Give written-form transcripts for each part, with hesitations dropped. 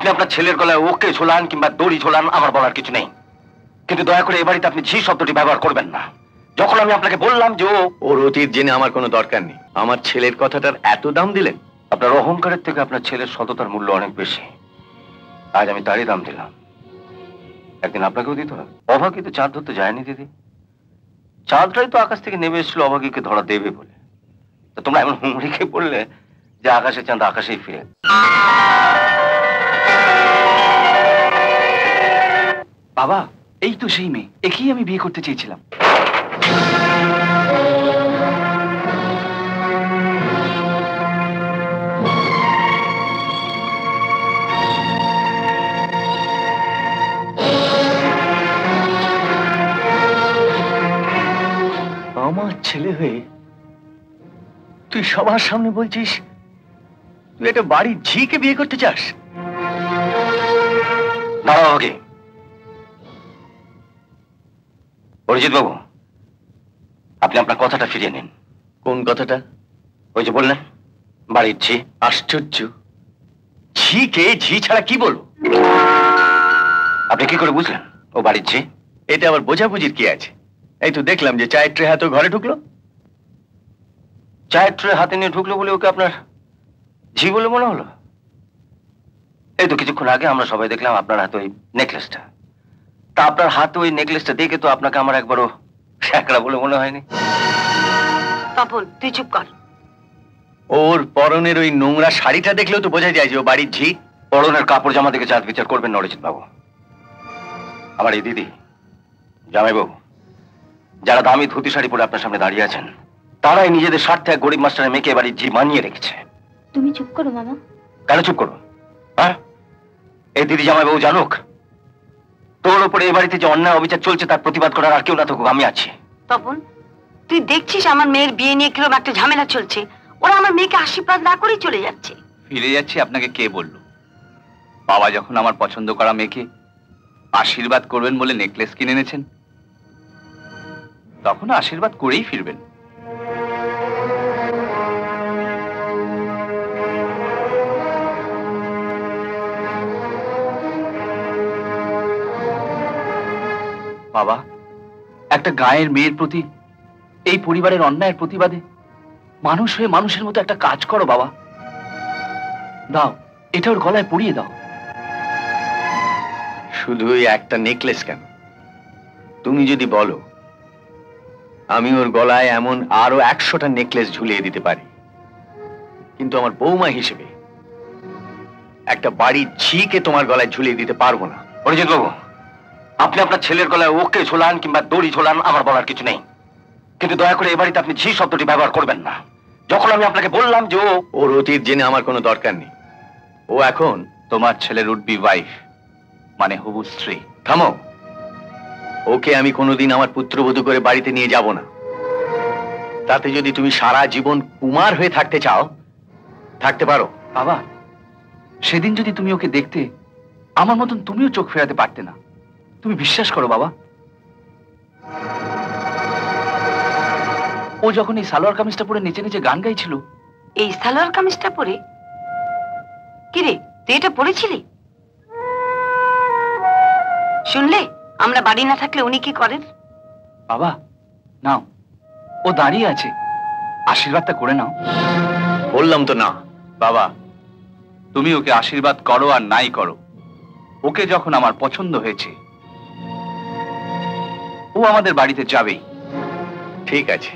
আপনি আপনার ছেলের গলায় ওকে ঝোলান কিংবা দড়ি ঝোলান, আমার বলার কিছু নেই, কিন্তু দয়া করে এ বাড়িতে আপনি ঝি শব্দটি ব্যবহার করবেন না। যখন আমি আপনাকে বললাম যে ওর অতীত জেনে আমার কোনো দরকার নেই। আমার ছেলের কথাটার এত দাম দিলেন? আপনার অহংকারের থেকে আপনার ছেলের সততার মূল্য অনেক বেশি। আজ আমি তারই দাম দিলাম, একদিন আপনাকেও দিতে হবে। অভাগী তো চাঁদ ধরতে যায়নি দিদি, চাঁদটাই তো আকাশ থেকে নেমে এসেছিল অভাগীকে ধরা দেবে বলে। তো তোমরা এমন হুমড়ি খেয়ে পড়লে যে আকাশে চাঁদ আকাশেই ফিরে। বাবা, এই তো সেই মেয়ে, একেই আমি বিয়ে করতে চেয়েছিলাম। আমার ছেলে হয়ে তুই সবার সামনে বলছিস তুই একটা বাড়ির ঝিকে বিয়ে করতে চাস? দাঁড়াও আগে অরিজিৎ বাবু, আপনি আপনার কথাটা ফিরিয়ে নিন। কোন কথাটা? ওই যে বললেন বাড়ির ঝি। আশ্চর্য, ঝিকে ঝি ছাড়া কি বলবো? আপনি কি করে বুঝলেন ও বাড়ির ঝি? এতে আবার বোঝাবুঝির কি আছে? এই তো দেখলাম যে চায়ের ট্রে হাতে ঘরে ঢুকলো। চায়ের ট্রে হাতে নিয়ে ঢুকলো বলে ওকে আপনার ঝি বলে মনে হলো? এই তো কিছুক্ষণ আগে আমরা সবাই দেখলাম আপনার হাতে ওই নেকলেসটা। তা আপনার হাতে ওই নেকলেসটা দেখে তো আপনাকে আমার একবারও শ্যাকড়া বলে মনে হয়নি। তপন, তুই চুপ কর। ওর পরনের ওই নোংরা শাড়িটা দেখলেও তো বোঝা যায় যে ও বাড়ির ঝি। পরনের কাপড় জামা দেখে জাত বিচার করবেন না অরিজিৎ বাবু। আমার এই দিদি, জামাইবাবু, যারা দামি ধুতি শাড়ি পরে আপনার সামনে দাঁড়িয়ে আছেন, তারাই নিজেদের স্বার্থে এক গরিব মাস্টারের মেয়েকে এবারে ঝি মানিয়ে রেখেছে। তুমি চুপ করো মামা। কেন চুপ করো? হ্যাঁ, এই দিদি জামাইবাবু জানুক তোর উপরে এই বাড়িতে যে অন্যায় অবিচার চলছে তার প্রতিবাদ করার আর কেউ না থাকুক, আমি আছি। তপন, তুই দেখছিস আমার মেয়ের বিয়ে নিয়ে কিরকম একটা ঝামেলা চলছে। ওরা আমার মেয়েকে আশীর্বাদ না করেই চলে যাচ্ছে। ফিরে যাচ্ছি আপনাকে কে বললো? বাবা যখন আমার পছন্দ করা মেয়েকে আশীর্বাদ করবেন বলে নেকলেস কিনে এনেছেন, তখন আশীর্বাদ করেই ফিরবেন। বাবা, একটা গায়ের মেয়ের প্রতি এই পরিবারের অন্যায়ের প্রতিবাদে মানুষ হয়ে মানুষের মতো একটা কাজ করো বাবা। দাও, এটা ওর গলায় পরিয়ে দাও। শুধু ওই একটা নেকলেস কেন, তুমি যদি বলো আমি ওর গলায় এমন আরো 100টা নেকলেস ঝুলিয়ে দিতে পারি, কিন্তু আমার বৌমা হিসেবে একটা বাড়ির ঝিকে তোমার গলায় ঝুলিয়ে দিতে পারবো না। অরিজিৎ বাবু, আপনি আপনার ছেলের গলায় ওকে ঝোলান কিংবা দড়ি ঝোলান, আমার বলার কিছু নেই, কিন্তু দয়া করে এ বাড়িতে আপনি ঝি শব্দটি ব্যবহার করবেন না। যখন আমি আপনাকে বললাম যে ওর অতীত জেনে আমার কোনো দরকার নেই। ও এখন তোমার ছেলের উড বি ওয়াইফ, মানে হবু স্ত্রী। থামো, ওকে আমি কোনোদিন আমার পুত্রবধূ করে বাড়িতে নিয়ে যাব না। তাতে যদি তুমি সারা জীবন কুমার হয়ে থাকতে চাও, থাকতে পারো। বাবা, সেদিন যদি তুমি ওকে দেখতে, আমার মতন তুমিও চোখ ফেরাতে পারতে না। তুমি বিশ্বাস করো বাবা, ও যখন এই সালোয়ার কামিজটা পরে নিচে নিচে গান গাইছিল। এই সালোয়ার কামিজটা পরে? কিরে, তুই এটা পরেছিলি? শুনলে, আমরা বাড়ি না থাকলে উনি কি করেন? বাবা নাও, ও দাঁড়িয়ে আছে, আশীর্বাদটা করে নাও। বললাম তো না। বাবা, তুমি ওকে আশীর্বাদ করো আর নাই করো, ওকে যখন আমার পছন্দ হয়েছে, ও আমাদের বাড়িতে যাবেই। ঠিক আছে,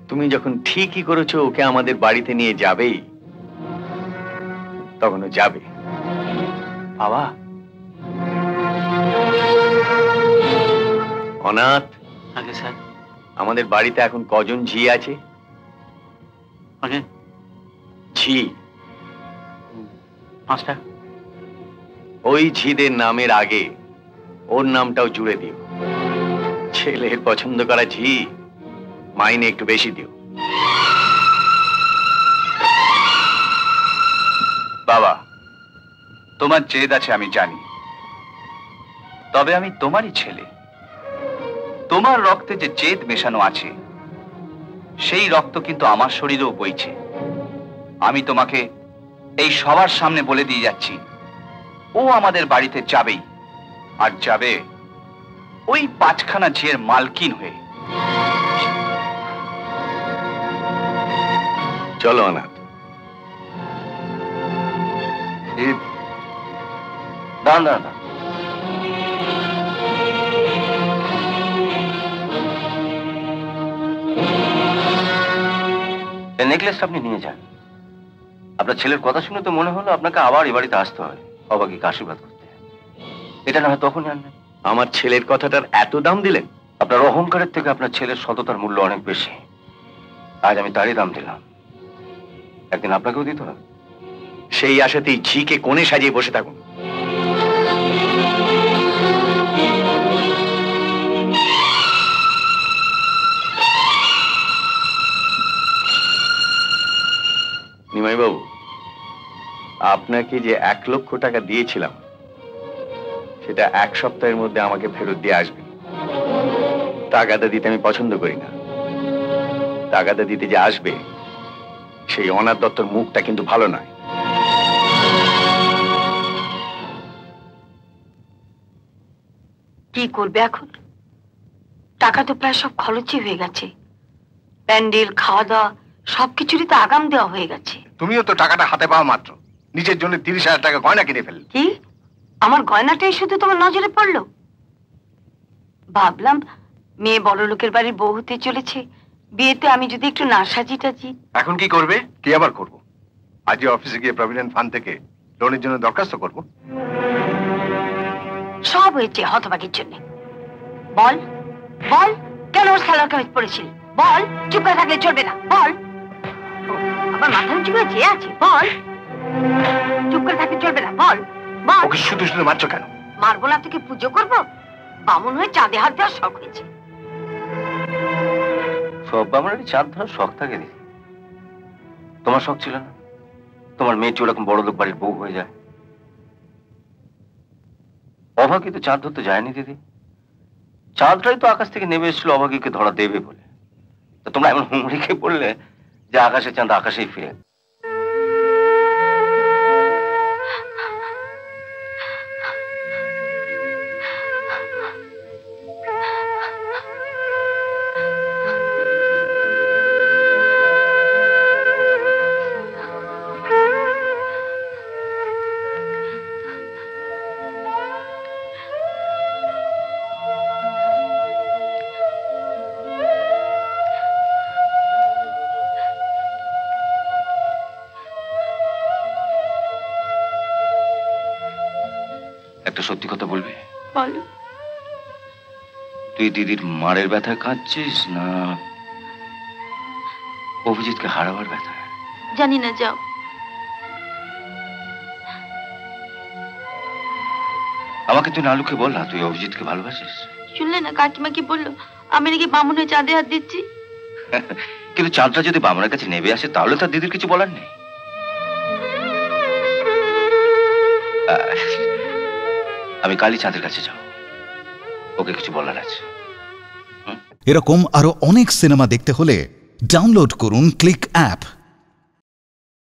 তুমি যখন ঠিকই করেছো ওকে আমাদের বাড়িতে নিয়ে যাবেই, তখন ও যাবে। বাবা, অনাথ, আগে স্যার, আমাদের বাড়িতে এখন কজন ঝি আছে? আগে ঝি 5টা। ওই ঝিদের নামের আগে ওর নামটাও জুড়ে দিও। ছেলের পছন্দ করা ঝি, মাইনে একটু বেশি দিও। বাবা, তোমার জেদ আছে আমি জানি, তবে আমি তোমারই ছেলে। তোমার রক্তে যে জেদ মেশানো আছে, সেই রক্ত কিন্তু আমার শরীরেও বইছে। আমি তোমাকে এই সবার সামনে বলে দিয়ে যাচ্ছি, ও আমাদের বাড়িতে যাবেই, আর যাবে ওই 5খানা ঝিয়ের মালকিন হয়ে। চলো অনাথ। দাঁড়ান দাঁড়ান দাঁড়ান। এই নেকলেসটা আপনি নিয়ে যান। আপনার ছেলের কথা শুনে তো মনে হলো আপনাকে আবার এ বাড়িতে আসতে হয় অভাগীকে আশীর্বাদ করতে। এটা না হয় তখনই আনবেন। আমার ছেলের কথাটার এত দাম দিলেন? আপনার অহংকারের থেকে আপনার ছেলের সততার মূল্য অনেক বেশি। আজ আমি তারই দাম দিলাম, একদিন আপনাকেও দিতে হবে। সেই আশাতেই ঝিকে কোণে সাজিয়ে বসে থাকুন। নিমাই বাবু, আপনাকে যে 1 লক্ষ টাকা দিয়েছিলাম সেটা 1 সপ্তাহের মধ্যে আমাকে ফেরত দিয়ে আসবেন। তাগাদা দিতে আমি পছন্দ করি না। তাগাদা দিতে যে আসবে সেই অনাথ দত্তর মুখটা কিন্তু ভালো নয়। কি করবে এখন? টাকা তো প্রায় সব খরচই হয়ে গেছে। প্যান্ডেল, খাওয়া দাওয়া সবকিছুরই তো আগাম দেওয়া হয়ে গেছে। তুমিও তো টাকাটা হাতে পাওয়া মাত্র নিজের জন্য 30,000 টাকা গয়না কিনে ফেললে। কি আমার গয়নাটাই শুধু তোমার নজরে পড়লো? ভাবলাম মেয়ে বড় লোকের বাড়ির বউ হতে চলেছে, বিয়েতে আমি যদি একটু না সাজি টাজি। এখন কি করবে? কি আবার করব? আজই অফিসে গিয়ে প্রভিডেন্ট ফান্ড থেকে লোনের জন্য দরখাস্ত করব। সব হয়েছে হতভাগীর জন্য। বল বল, কেন ওর সালোয়ার কামিজ পরেছিলি? বল। চুপ করে থাকলে চলবে না, বল। আবার মাথা উঁচু করে চেয়ে আছে, বল। চুপ করে থাকলে চলবে না, বল বল। ওকে শুধু শুধু মারছো কেন? মারবো না তোকে পুজো করবো? বামুন হয়ে চাঁদে হাত দেওয়ার শখ হয়েছে। সব বামুনেরই চাঁদ ধরার শখ থাকে দিদি। তোমার শখ ছিল না তোমার মেয়েটি ওরকম বড় লোক বাড়ির বউ হয়ে যায়? অভাগী তো চাঁদ ধরতে যায়নি দিদি। চাঁদটাই তো আকাশ থেকে নেমে এসেছিল অভাগীকে ধরা দেবে বলে। তা তোমরা এমন হুমড়ি খেয়ে পড়লে যে আকাশে চাঁদ আকাশেই ফিরে। একটা সত্যি কথা বলবি? বলো। তুই দিদির মারের ব্যথায় কাঁদছিস না অভিজিৎকে হারাবার ব্যথায়? জানি না, যাও। আমাকে তুই না লুকিয়ে বল না তুই অভিজিৎকে ভালোবাসিস। শুনলে না কাকিমা কি বললো? আমি নাকি বামুন হয়ে চাঁদে হাত দিচ্ছি। কিন্তু চাঁদটা যদি বামনের কাছে নেমে আসে তাহলে তার দিদির কিছু বলার নেই। আমি কালই চাঁদের কাছে যাব, ওকে কিছু বলার আছে। এরকম আরো অনেক সিনেমা দেখতে হলে ডাউনলোড করুন ক্লিক অ্যাপ।